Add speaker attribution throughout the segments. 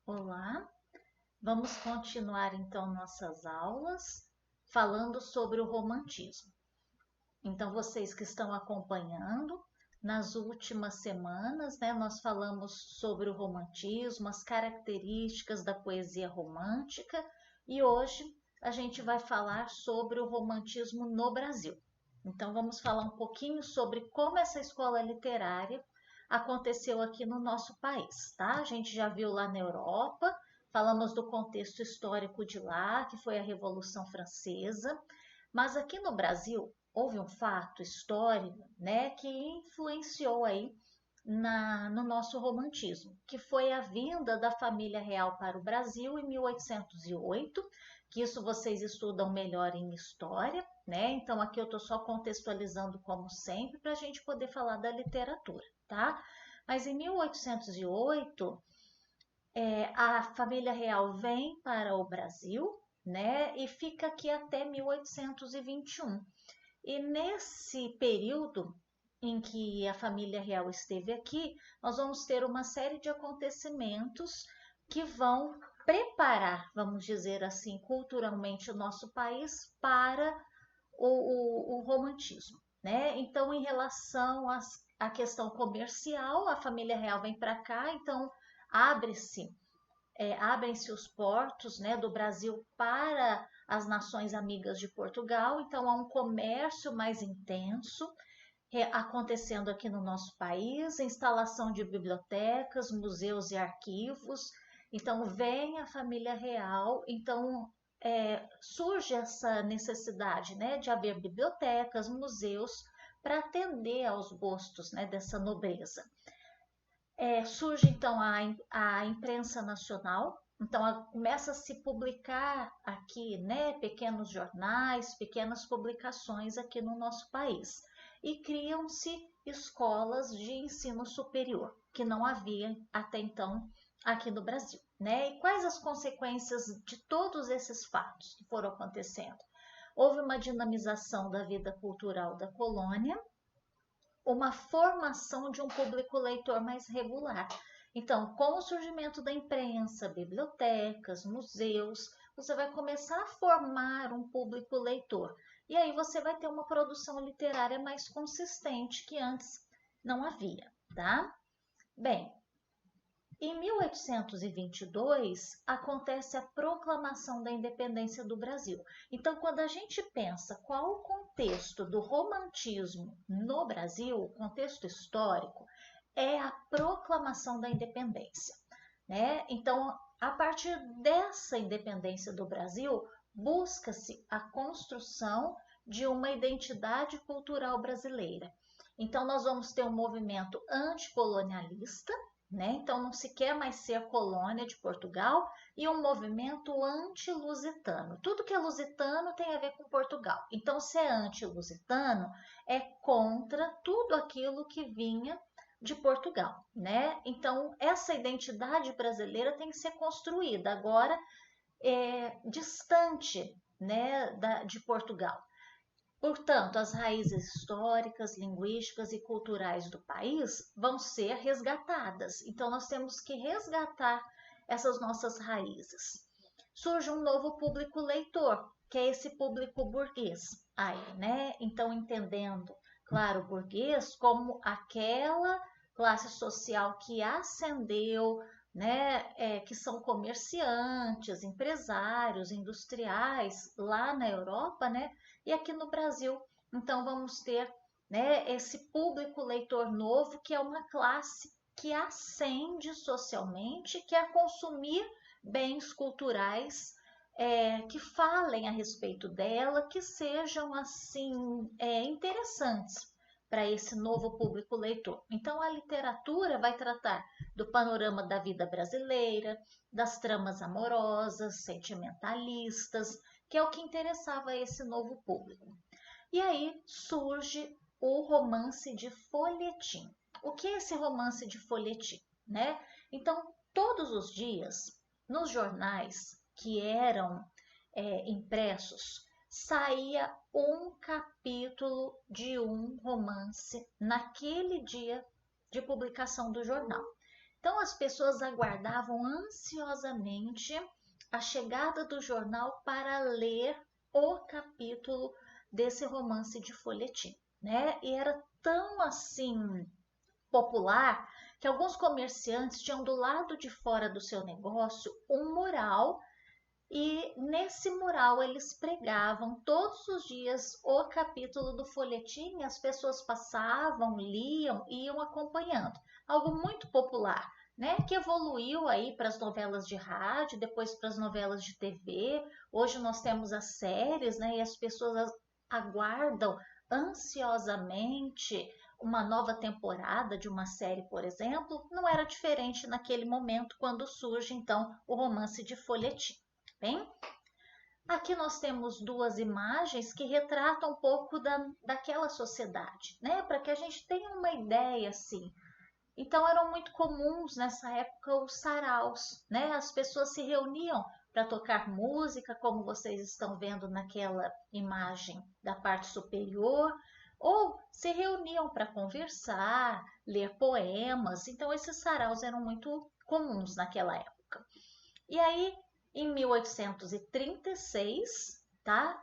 Speaker 1: Olá, vamos continuar então nossas aulas falando sobre o romantismo. Então, vocês que estão acompanhando, nas últimas semanas, né, nós falamos sobre o romantismo, as características da poesia romântica e hoje a gente vai falar sobre o romantismo no Brasil. Então, vamos falar um pouquinho sobre como essa escola literária aconteceu aqui no nosso país, tá? A gente já viu lá na Europa, falamos do contexto histórico de lá, que foi a Revolução Francesa, mas aqui no Brasil houve um fato histórico, né, que influenciou aí no nosso romantismo, que foi a vinda da família real para o Brasil em 1808, que isso vocês estudam melhor em história, né? Então aqui eu estou só contextualizando como sempre para a gente poder falar da literatura, tá? Mas em 1808 a família real vem para o Brasil, né? E fica aqui até 1821. E nesse período em que a família real esteve aqui, nós vamos ter uma série de acontecimentos que vão preparar, vamos dizer assim, culturalmente o nosso país para o romantismo. Né? Então, em relação à questão comercial, a família real vem para cá, então abre-se abrem-se os portos, né, do Brasil para as nações amigas de Portugal, então há um comércio mais intenso acontecendo aqui no nosso país, instalação de bibliotecas, museus e arquivos. Então vem a família real, então surge essa necessidade, né, de haver bibliotecas, museus para atender aos gostos, né, dessa nobreza. Surge então a imprensa nacional, então começa a se publicar aqui, né, pequenos jornais, pequenas publicações aqui no nosso país. E criam-se escolas de ensino superior, que não havia até então aqui no Brasil. Né? E quais as consequências de todos esses fatos que foram acontecendo? Houve uma dinamização da vida cultural da colônia, uma formação de um público leitor mais regular. Então, com o surgimento da imprensa, bibliotecas, museus, você vai começar a formar um público leitor. E aí você vai ter uma produção literária mais consistente que antes não havia, tá? Bem, em 1822 acontece a proclamação da independência do Brasil. Então, quando a gente pensa qual o contexto do romantismo no Brasil, o contexto histórico, é a proclamação da independência. Né? Então, a partir dessa independência do Brasil, busca-se a construção de uma identidade cultural brasileira. Então, nós vamos ter um movimento anticolonialista, né? Então não se quer mais ser colônia de Portugal, e um movimento anti-lusitano. Tudo que é lusitano tem a ver com Portugal. Então, se é anti-lusitano, é contra tudo aquilo que vinha de Portugal, né? Então, essa identidade brasileira tem que ser construída agora distante, né, de Portugal. Portanto, as raízes históricas, linguísticas e culturais do país vão ser resgatadas. Então, nós temos que resgatar essas nossas raízes. Surge um novo público leitor, que é esse público burguês. Aí, né? Então, entendendo, claro, o burguês como aquela classe social que ascendeu, né, que são comerciantes, empresários, industriais lá na Europa, né, e aqui no Brasil. Então vamos ter, né, esse público leitor novo, que é uma classe que ascende socialmente, quer consumir bens culturais que falem a respeito dela, que sejam assim interessantes para esse novo público leitor. Então a literatura vai tratar do panorama da vida brasileira, das tramas amorosas, sentimentalistas, que é o que interessava a esse novo público. E aí surge o romance de folhetim. O que é esse romance de folhetim, né? Então, todos os dias, nos jornais que eram impressos, saía um capítulo de um romance naquele dia de publicação do jornal. Então as pessoas aguardavam ansiosamente a chegada do jornal para ler o capítulo desse romance de folhetim, né? E era tão assim popular que alguns comerciantes tinham do lado de fora do seu negócio um mural e nesse mural eles pregavam todos os dias o capítulo do folhetim, as pessoas passavam, liam e iam acompanhando. Algo muito popular, né? Que evoluiu aí para as novelas de rádio, depois para as novelas de TV. Hoje nós temos as séries, né? E as pessoas aguardam ansiosamente uma nova temporada de uma série, por exemplo. Não era diferente naquele momento quando surge então o romance de folhetim. Bem, aqui nós temos duas imagens que retratam um pouco daquela sociedade, né? Para que a gente tenha uma ideia assim. Então eram muito comuns nessa época os saraus, né? As pessoas se reuniam para tocar música, como vocês estão vendo naquela imagem da parte superior, ou se reuniam para conversar, ler poemas. Então esses saraus eram muito comuns naquela época. E aí em 1836, tá?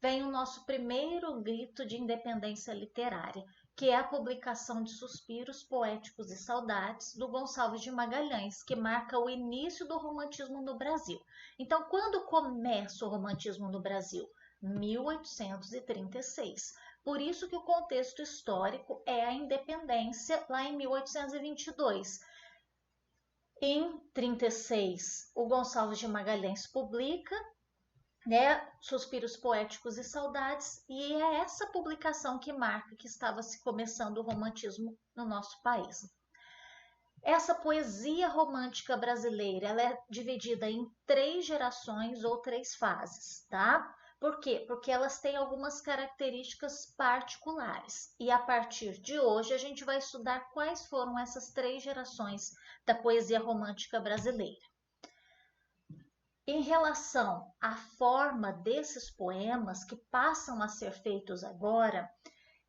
Speaker 1: Vem o nosso primeiro grito de independência literária, que é a publicação de Suspiros Poéticos e Saudades, do Gonçalves de Magalhães, que marca o início do romantismo no Brasil. Então, quando começa o romantismo no Brasil? 1836. Por isso que o contexto histórico é a independência lá em 1822. Em 36, o Gonçalves de Magalhães publica, né, Suspiros Poéticos e Saudades, e é essa publicação que marca que estava se começando o romantismo no nosso país. Essa poesia romântica brasileira, ela é dividida em 3 gerações ou 3 fases, tá? Por quê? Porque elas têm algumas características particulares. E a partir de hoje a gente vai estudar quais foram essas 3 gerações da poesia romântica brasileira. Em relação à forma desses poemas que passam a ser feitos agora,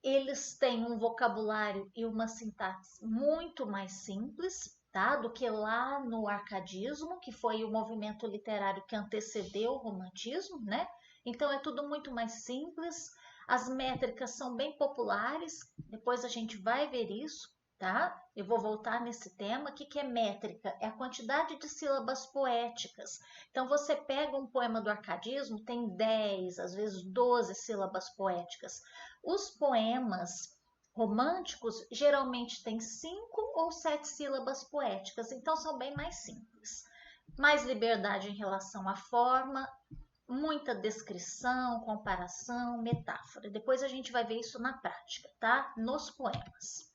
Speaker 1: eles têm um vocabulário e uma sintaxe muito mais simples, tá? Do que lá no arcadismo, que foi o movimento literário que antecedeu o romantismo, né? Então é tudo muito mais simples, as métricas são bem populares, depois a gente vai ver isso, tá? Eu vou voltar nesse tema. O que é métrica? É a quantidade de sílabas poéticas. Então você pega um poema do arcadismo, tem 10, às vezes 12 sílabas poéticas. Os poemas românticos geralmente têm 5 ou 7 sílabas poéticas, então são bem mais simples. Mais liberdade em relação à forma, muita descrição, comparação, metáfora. Depois a gente vai ver isso na prática, tá? Nos poemas.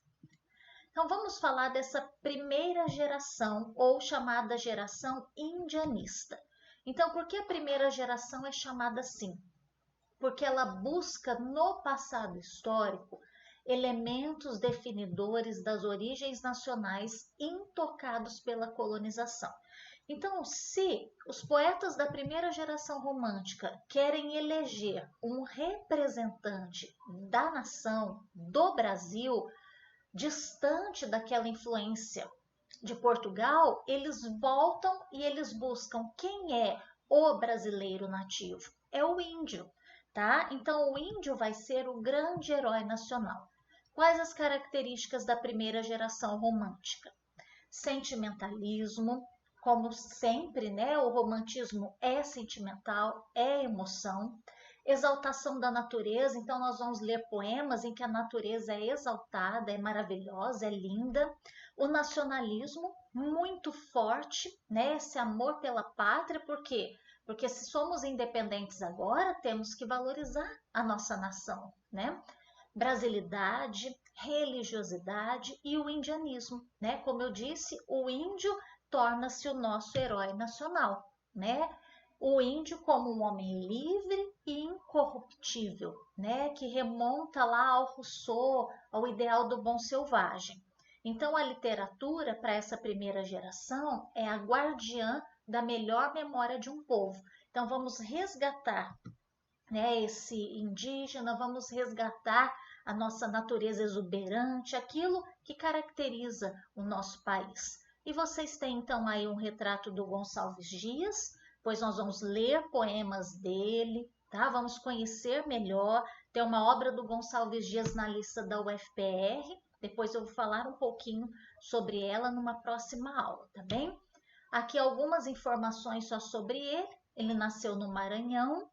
Speaker 1: Então vamos falar dessa primeira geração, ou chamada geração indianista. Então, por que a primeira geração é chamada assim? Porque ela busca no passado histórico elementos definidores das origens nacionais intocados pela colonização. Então, se os poetas da primeira geração romântica querem eleger um representante da nação, do Brasil, distante daquela influência de Portugal, eles voltam e eles buscam quem é o brasileiro nativo. É o índio, tá? Então, o índio vai ser o grande herói nacional. Quais as características da primeira geração romântica? Sentimentalismo, como sempre, né? O romantismo é sentimental, é emoção. Exaltação da natureza, então nós vamos ler poemas em que a natureza é exaltada, é maravilhosa, é linda. O nacionalismo, muito forte, né? Esse amor pela pátria, por quê? Porque se somos independentes agora, temos que valorizar a nossa nação, né? Brasilidade, religiosidade e o indianismo, né? Como eu disse, o índio torna-se o nosso herói nacional, né? O índio como um homem livre e incorruptível, né? Que remonta lá ao Rousseau, ao ideal do bom selvagem. Então a literatura para essa primeira geração é a guardiã da melhor memória de um povo. Então vamos resgatar, né, esse indígena, vamos resgatar a nossa natureza exuberante, aquilo que caracteriza o nosso país. E vocês têm então aí um retrato do Gonçalves Dias, pois nós vamos ler poemas dele, tá? Vamos conhecer melhor. Tem uma obra do Gonçalves Dias na lista da UFPR. Depois eu vou falar um pouquinho sobre ela numa próxima aula, tá bem? Aqui algumas informações só sobre ele. Ele nasceu no Maranhão,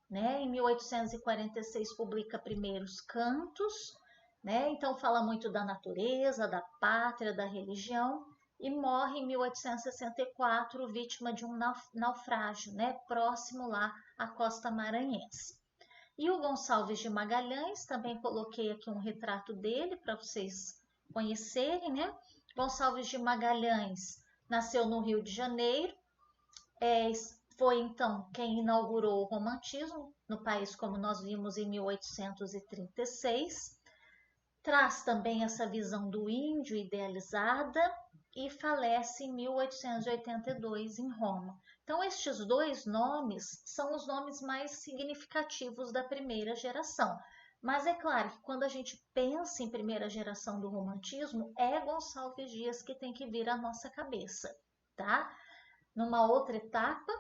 Speaker 1: né? Em 1846 publica Primeiros Cantos, né? Então fala muito da natureza, da pátria, da religião, e morre em 1864 vítima de um naufrágio, né? Próximo lá à costa maranhense. E o Gonçalves de Magalhães, também coloquei aqui um retrato dele para vocês conhecerem, né? Gonçalves de Magalhães nasceu no Rio de Janeiro, foi então quem inaugurou o romantismo no país, como nós vimos em 1836. Traz também essa visão do índio idealizada e falece em 1882 em Roma. Então, estes dois nomes são os nomes mais significativos da primeira geração. Mas é claro que quando a gente pensa em primeira geração do romantismo, é Gonçalves Dias que tem que vir à nossa cabeça, tá? Numa outra etapa,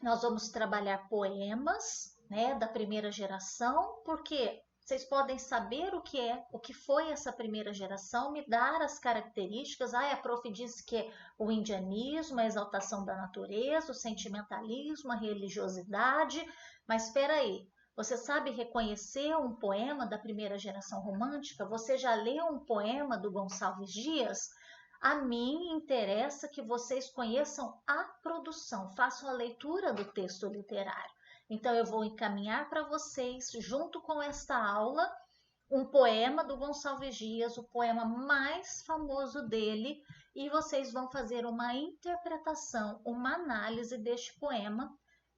Speaker 1: nós vamos trabalhar poemas, né, da primeira geração, porque vocês podem saber o que foi essa primeira geração, me dar as características. A prof disse que é o indianismo, a exaltação da natureza, o sentimentalismo, a religiosidade, mas espera aí, você sabe reconhecer um poema da primeira geração romântica? Você já leu um poema do Gonçalves Dias? A mim interessa que vocês conheçam a produção, façam a leitura do texto literário. Então, eu vou encaminhar para vocês, junto com esta aula, um poema do Gonçalves Dias, o poema mais famoso dele, e vocês vão fazer uma interpretação, uma análise deste poema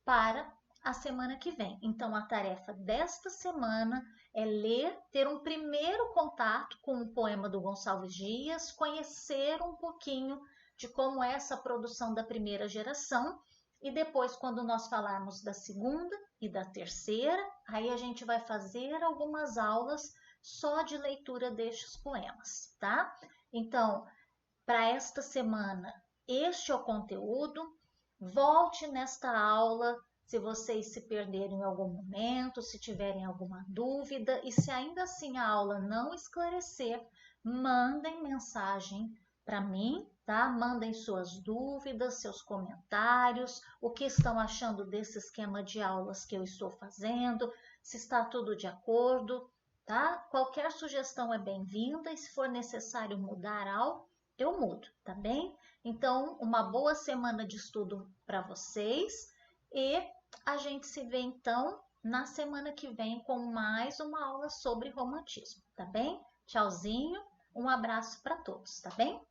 Speaker 1: para a semana que vem. Então, a tarefa desta semana é ler, ter um primeiro contato com o poema do Gonçalves Dias, conhecer um pouquinho de como é essa produção da primeira geração, e depois, quando nós falarmos da segunda e da terceira, aí a gente vai fazer algumas aulas só de leitura destes poemas, tá? Então, para esta semana, este é o conteúdo. Volte nesta aula se vocês se perderem em algum momento, se tiverem alguma dúvida, e se ainda assim a aula não esclarecer, mandem mensagem para mim, tá? Mandem suas dúvidas, seus comentários, o que estão achando desse esquema de aulas que eu estou fazendo, se está tudo de acordo, tá? Qualquer sugestão é bem-vinda, e se for necessário mudar algo, eu mudo, tá bem? Então, uma boa semana de estudo para vocês, e a gente se vê então na semana que vem com mais uma aula sobre romantismo, tá bem? Tchauzinho, um abraço para todos, tá bem?